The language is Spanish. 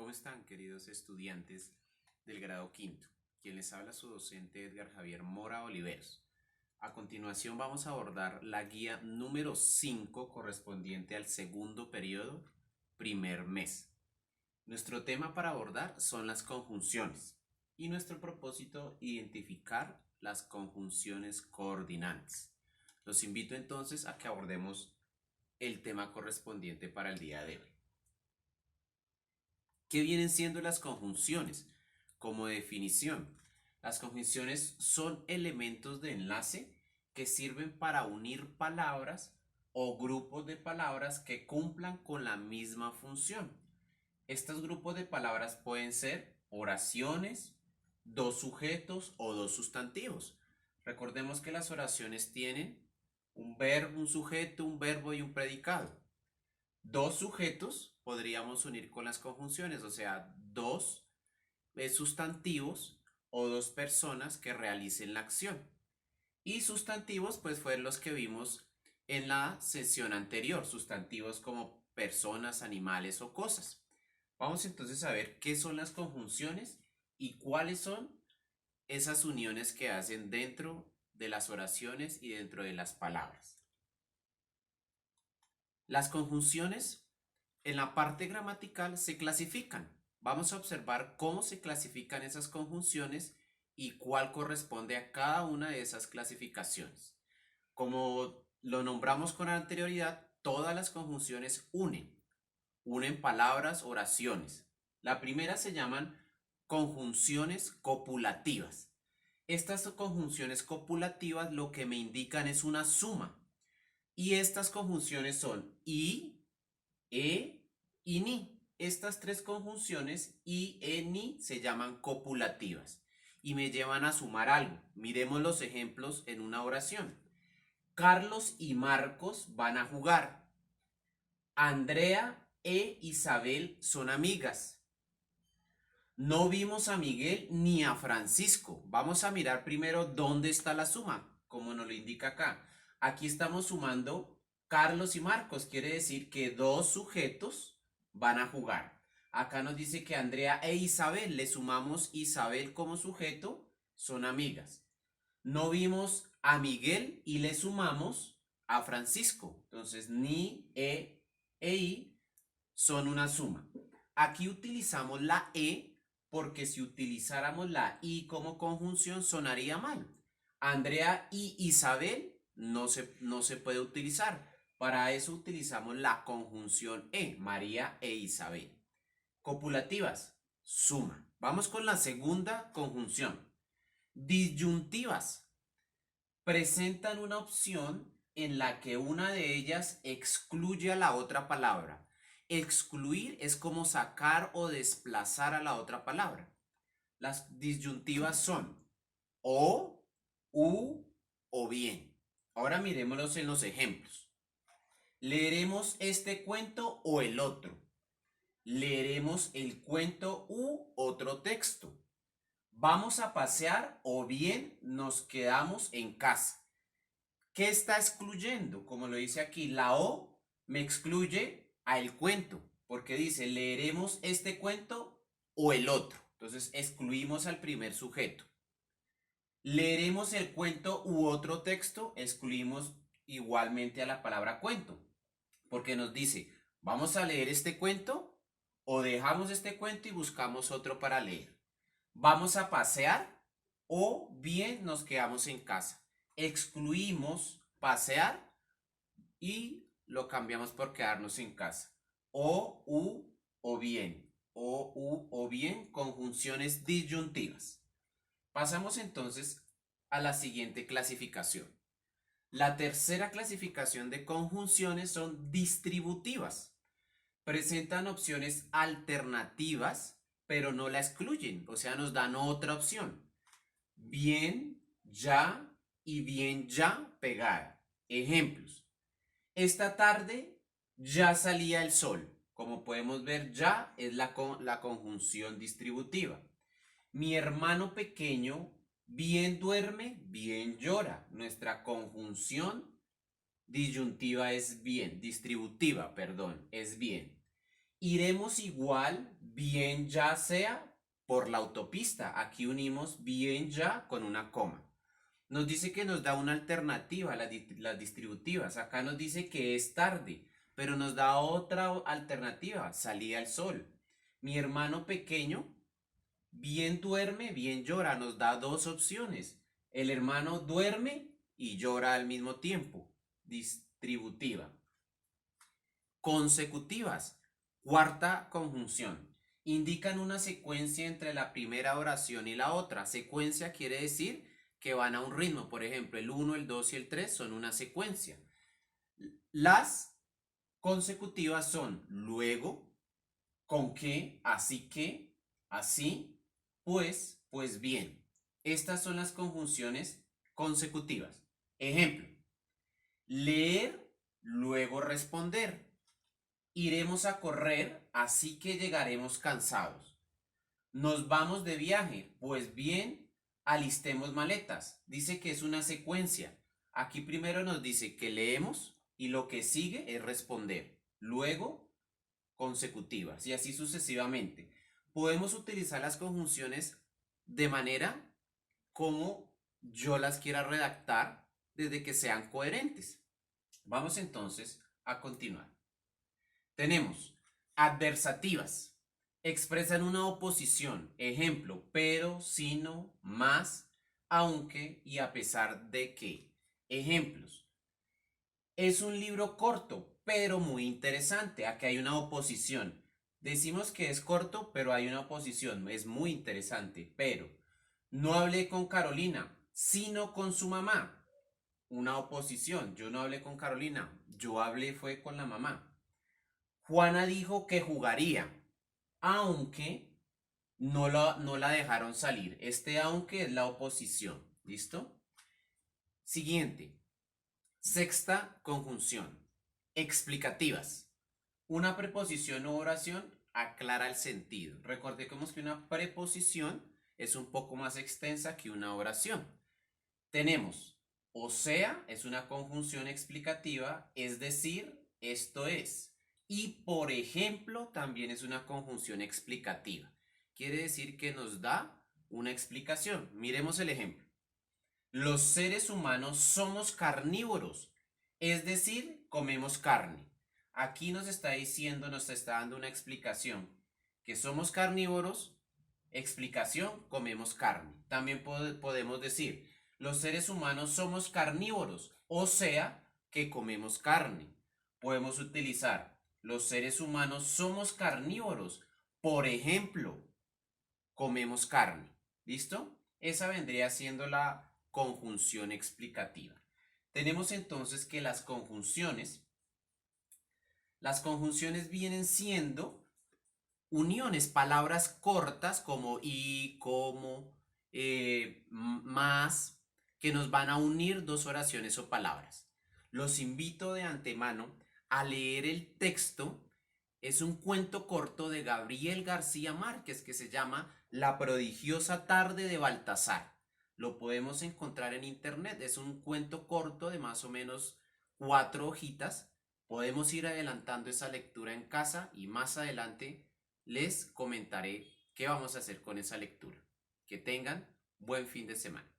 ¿Cómo están, queridos estudiantes del grado quinto? Quien les habla su docente Edgar Javier Mora Oliveros. A continuación vamos a abordar la guía número 5 correspondiente al segundo periodo, primer mes. Nuestro tema para abordar son las conjunciones y nuestro propósito identificar las conjunciones coordinantes. Los invito entonces a que abordemos el tema correspondiente para el día de hoy. ¿Qué vienen siendo las conjunciones? Como definición, las conjunciones son elementos de enlace que sirven para unir palabras o grupos de palabras que cumplan con la misma función. Estos grupos de palabras pueden ser oraciones, dos sujetos o dos sustantivos. Recordemos que las oraciones tienen un verbo, un sujeto, un verbo y un predicado. Dos sujetos podríamos unir con las conjunciones, o sea, dos sustantivos o dos personas que realicen la acción. Y sustantivos, pues fueron los que vimos en la sesión anterior, sustantivos como personas, animales o cosas. Vamos entonces a ver qué son las conjunciones y cuáles son esas uniones que hacen dentro de las oraciones y dentro de las palabras. Las conjunciones en la parte gramatical se clasifican. Vamos a observar cómo se clasifican esas conjunciones y cuál corresponde a cada una de esas clasificaciones. Como lo nombramos con anterioridad, todas las conjunciones unen palabras, oraciones. La primera se llaman conjunciones copulativas. Estas conjunciones copulativas lo que me indican es una suma. Y estas conjunciones son y, e y ni. Estas tres conjunciones y, e, ni se llaman copulativas y me llevan a sumar algo. Miremos los ejemplos en una oración. Carlos y Marcos van a jugar. Andrea e Isabel son amigas. No vimos a Miguel ni a Francisco. Vamos a mirar primero dónde está la suma, como nos lo indica acá. Aquí estamos sumando Carlos y Marcos, quiere decir que dos sujetos van a jugar. Acá nos dice que Andrea e Isabel, le sumamos Isabel como sujeto, son amigas. No vimos a Miguel y le sumamos a Francisco. Entonces, ni, e i son una suma. Aquí utilizamos la e porque si utilizáramos la i como conjunción sonaría mal. Andrea y Isabel no se puede utilizar. Para eso utilizamos la conjunción e, María e Isabel. Copulativas, suma. Vamos con la segunda conjunción. Disyuntivas. Presentan una opción en la que una de ellas excluye a la otra palabra. Excluir es como sacar o desplazar a la otra palabra. Las disyuntivas son o, u o bien. Ahora miremoslos en los ejemplos. ¿Leeremos este cuento o el otro? ¿Leeremos el cuento u otro texto? ¿Vamos a pasear o bien nos quedamos en casa? ¿Qué está excluyendo? Como lo dice aquí, la o me excluye a el cuento, porque dice leeremos este cuento o el otro. Entonces excluimos al primer sujeto. Leeremos el cuento u otro texto, excluimos igualmente a la palabra cuento, porque nos dice, vamos a leer este cuento o dejamos este cuento y buscamos otro para leer. Vamos a pasear o bien nos quedamos en casa. Excluimos pasear y lo cambiamos por quedarnos en casa. O, u o bien. O, u o bien, conjunciones disyuntivas. Pasamos entonces a la siguiente clasificación. La tercera clasificación de conjunciones son distributivas. Presentan opciones alternativas, pero no la excluyen, o sea, nos dan otra opción. Bien, ya y bien ya pegada. Ejemplos. Esta tarde ya salía el sol. Como podemos ver, ya es la conjunción distributiva. Mi hermano pequeño bien duerme, bien llora. Nuestra conjunción disyuntiva es bien, distributiva, perdón, es bien. Iremos igual, bien ya sea por la autopista. Aquí unimos bien ya con una coma. Nos dice que nos da una alternativa, las distributivas. Acá nos dice que es tarde, pero nos da otra alternativa, salida al sol. Mi hermano pequeño bien duerme, bien llora. Nos da dos opciones. El hermano duerme y llora al mismo tiempo. Distributiva. Consecutivas. Cuarta conjunción. Indican una secuencia entre la primera oración y la otra. Secuencia quiere decir que van a un ritmo. Por ejemplo, el 1, el 2 y el 3 son una secuencia. Las consecutivas son luego, con que, así, pues bien. Estas son las conjunciones consecutivas. Ejemplo, leer, luego responder. Iremos a correr, así que llegaremos cansados. Nos vamos de viaje, pues bien, alistemos maletas. Dice que es una secuencia. Aquí primero nos dice que leemos y lo que sigue es responder. Luego, consecutivas y así sucesivamente. Podemos utilizar las conjunciones de manera como yo las quiera redactar desde que sean coherentes. Vamos entonces a continuar. Tenemos adversativas. Expresan una oposición. Ejemplo, pero, sino, más, aunque y a pesar de que. Ejemplos. Es un libro corto, pero muy interesante. Aquí hay una oposición. Decimos que es corto, pero hay una oposición. Es muy interesante, pero no hablé con Carolina, sino con su mamá. Una oposición. Yo no hablé con Carolina, yo hablé fue con la mamá. Juana dijo que jugaría, aunque no la dejaron salir. Este aunque es la oposición. ¿Listo? Siguiente. Sexta conjunción. Explicativas. Una preposición u oración aclara el sentido. Recordemos que una preposición es un poco más extensa que una oración. Tenemos, o sea, es una conjunción explicativa, es decir, esto es. Y por ejemplo, también es una conjunción explicativa. Quiere decir que nos da una explicación. Miremos el ejemplo. Los seres humanos somos carnívoros, es decir, comemos carne. Aquí nos está diciendo, nos está dando una explicación, que somos carnívoros, explicación, comemos carne. También podemos decir, los seres humanos somos carnívoros, o sea, que comemos carne. Podemos utilizar, los seres humanos somos carnívoros, por ejemplo, comemos carne. ¿Listo? Esa vendría siendo la conjunción explicativa. Tenemos entonces que las conjunciones vienen siendo uniones, palabras cortas como y, como, más, que nos van a unir dos oraciones o palabras. Los invito de antemano a leer el texto. Es un cuento corto de Gabriel García Márquez que se llama La prodigiosa tarde de Baltasar. Lo podemos encontrar en internet. Es un cuento corto de más o menos 4 hojitas. Podemos ir adelantando esa lectura en casa y más adelante les comentaré qué vamos a hacer con esa lectura. Que tengan buen fin de semana.